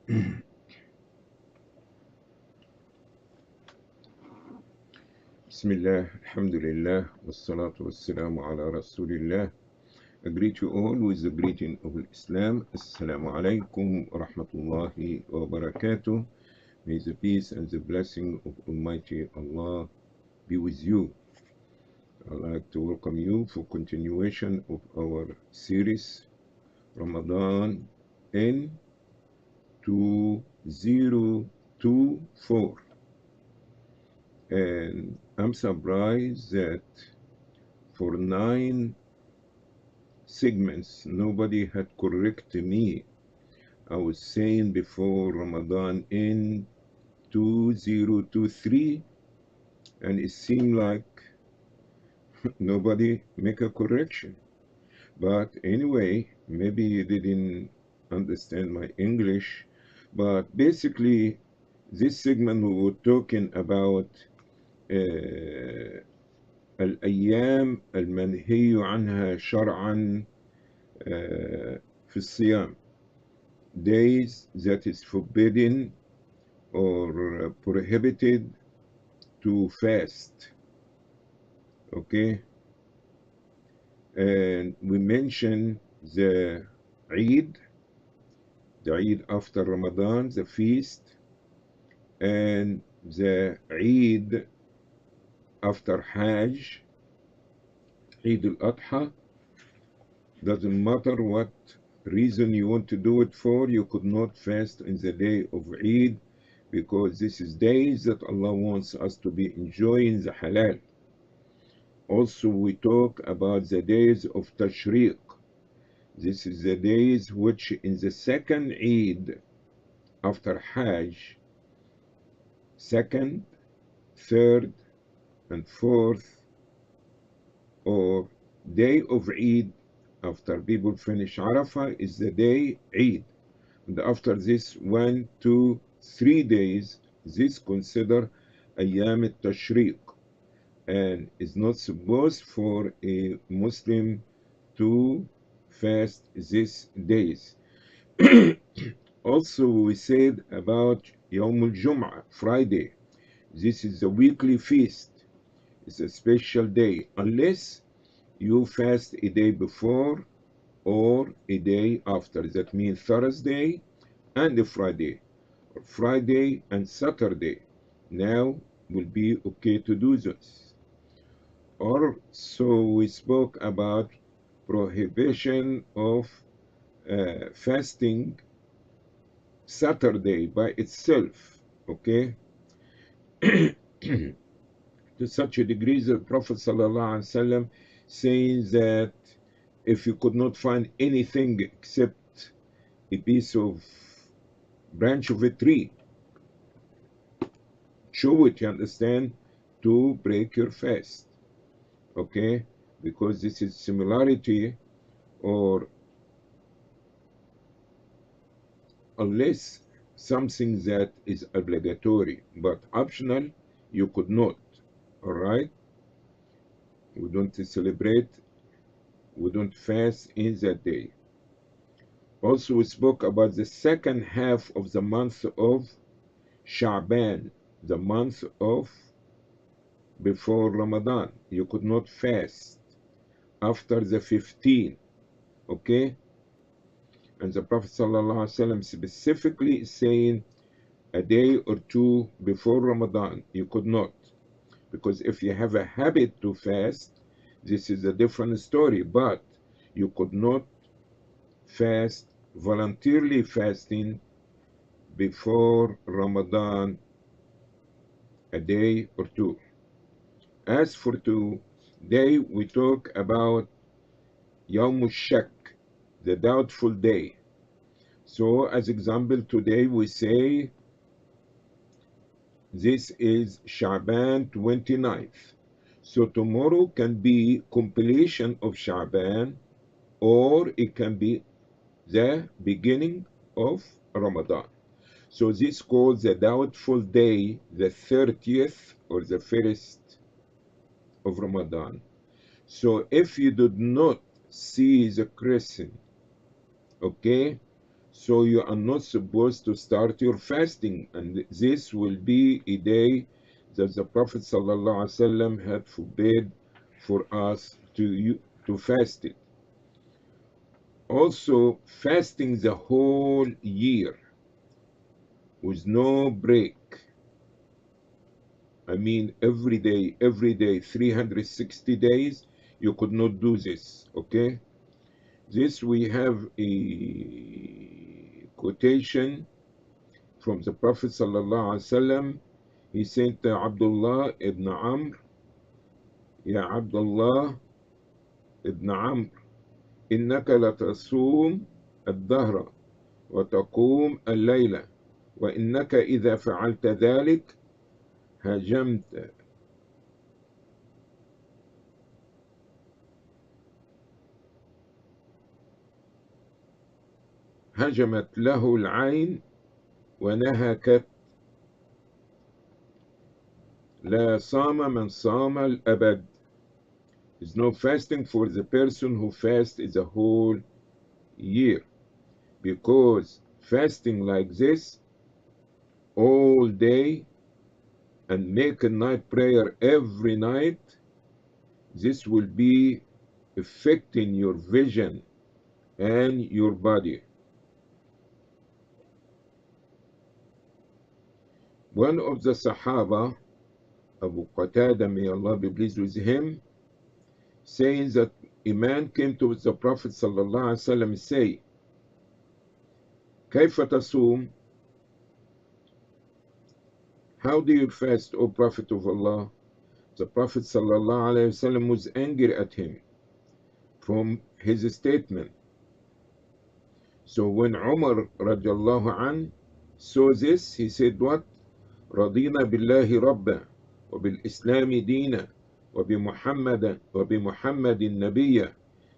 بسم الله الحمد لله والصلاة والسلام على رسول الله. I greet you all with the greeting of Islam. Assalamu alaikum wa rahmatullahi wa barakatuh. May the peace and the blessing of Almighty Allah be with you. I'd like to welcome you for continuation of our series Ramadan in 2024. And I'm surprised that for 9 segments nobody had corrected me. I was saying before Ramadan in 2023, and it seemed like nobody make a correction. But anyway, maybe you didn't understand my English. But basically, this segment we were talking about الأيام المنهي عنها شرعا في الصيام, days that is forbidden or prohibited to fast. Okay, and we mentioned the Eid after Ramadan, the feast, and the Eid after Hajj, Eid al-Adha. Doesn't matter what reason you want to do it for, you could not fast in the day of Eid, because this is days that Allah wants us to be enjoying the halal. Also, we talk about the days of Tashriq. This is the days which in the second Eid after Hajj, second, third, and fourth, or day of Eid after people finish Arafah, is the day Eid. And after this 1, 2, 3 days, this consider Ayyam al-Tashriq, and is not supposed for a Muslim to fast these days. Also, we said about Yawm al-Jum'ah, Friday. This is a weekly feast. It's a special day, unless you fast a day before or a day after. That means Thursday and a Friday, or Friday and Saturday. Now will be okay to do this. Or so we spoke about prohibition of fasting Saturday by itself. Okay. To such a degree that Prophet ﷺ saying that if you could not find anything except a piece of branch of a tree, chew it, you understand, to break your fast. Okay, because this is similarity, or unless something that is obligatory, but optional, you could not. All right, we don't celebrate, we don't fast in that day. Also, we spoke about the second half of the month of Sha'ban, the month of before Ramadan. You could not fast after the 15th. Okay, and the Prophet ﷺ specifically is saying a day or two before Ramadan you could not, because if you have a habit to fast, this is a different story, but you could not fast, voluntarily fasting before Ramadan a day or two. As for today, we talk about Yawm al-Shak, the doubtful day. So as example, today we say this is Sha'ban 29th. So tomorrow can be completion of Sha'ban, or it can be the beginning of Ramadan. So this called the doubtful day, the 30th or the 1st of Ramadan. So if you did not see the crescent, okay, So you are not supposed to start your fasting, and this will be a day that the Prophet ﷺ had forbid for us to fast it. Also, fasting the whole year with no break. I mean, every day, 360 days, you could not do this, okay? This we have a quotation from the Prophet sallallahu alaihi wasallam. He said to Abdullah ibn Amr, Ya Abdullah ibn Amr, إنك لتصوم الدهر وتقوم الليلة وإنك إذا فعلت ذلك هجمت هجمت له العين ونهكت لا صام من صام الأبد. There's no fasting for the person who fasts the whole year, because fasting like this all day and make a night prayer every night, this will be affecting your vision and your body. One of the Sahaba, Abu Qatada, may Allah be pleased with him, saying that a man came to the Prophet sallallahu alaihi wasallam and say, كيف تصوم? How do you fast, O Prophet of Allah? The Prophet sallallahu alaihi wasallam was angry at him from his statement. So when Umar radiallahu an saw this, he said, what? رضينا بالله ربا وبالإسلام دينا وبمحمد نبيا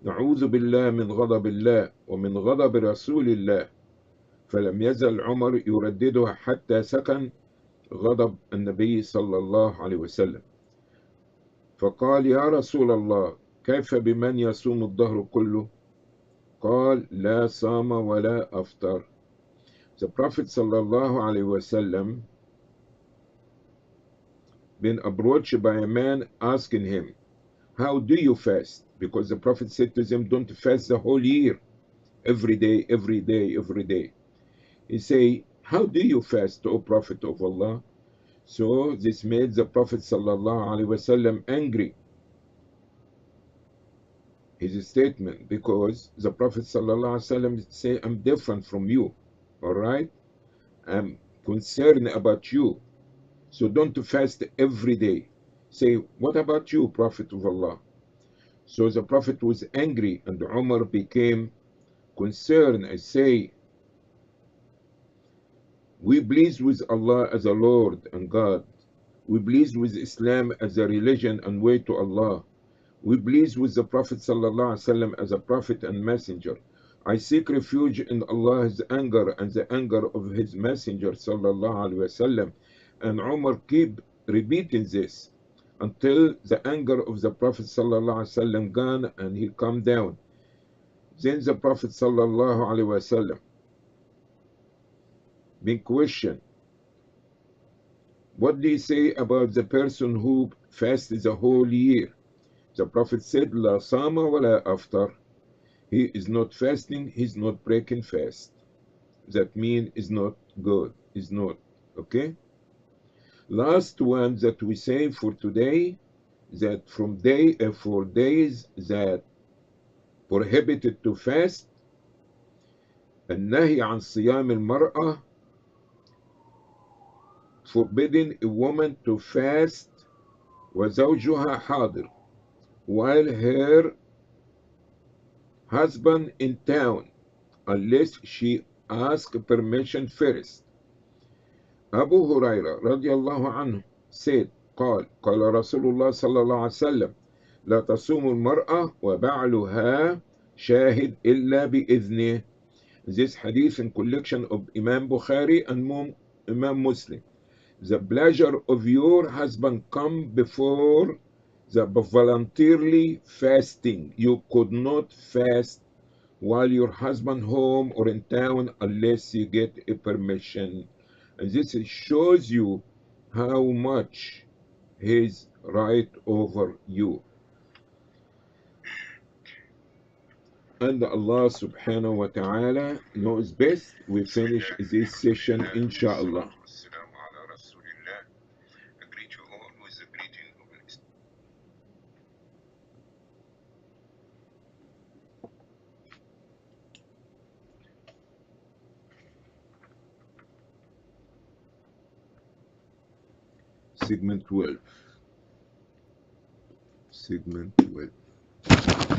نعوذ بالله من غضب الله ومن غضب رسول الله. فلم يزل عمر يرددها حتى سكن غضب النبي صلى الله عليه وسلم. فقال يا رسول الله كيف بمن يصوم الدهر كله؟ قال لا صام ولا أفطر. The Prophet صلى الله عليه وسلم been approached by a man asking him, how do you fast? Because the Prophet said to them, don't fast the whole year, every day, every day, every day. He say, how do you fast, O Prophet of Allah? So this made the Prophet sallallahu alaihi wasallam angry, his statement, because the Prophet sallallahu alaihi wasallam say, I'm different from you, all right? I'm concerned about you. So don't fast every day. Say, what about you, Prophet of Allah? So the Prophet was angry, and Umar became concerned and say, we please with Allah as a Lord and God. We please with Islam as a religion and way to Allah. We please with the Prophet ﷺ as a prophet and messenger. I seek refuge in Allah's anger and the anger of His messenger ﷺ. And Umar keep repeating this until the anger of the Prophet ﷺ gone and he calmed down. Then the Prophet ﷺ been questioned, what do you say about the person who fasts the whole year? The Prophet said, La sama wa la aftar. He is not fasting, he's not breaking fast. That means is not good, is not, okay? Last one that we say for today, that from for days that prohibited to fast, النهي عن صيام المرأة, forbidding a woman to fast وزوجها حاضر, while her husband in town, unless she asks permission first. Abu Huraira radiallahu anhu said, قال رسول الله صلى الله عليه وسلم لا تصوم المرأة وبعلها شاهد إلا بإذنه. This hadith in collection of Imam Bukhari and Imam Muslim. The pleasure of your husband come before the voluntarily fasting. You could not fast while your husband home or in town unless you get a permission. And this shows you how much he's right over you. And Allah subhanahu wa ta'ala knows best. We finish this session, inshallah. Segment 12. Segment 12.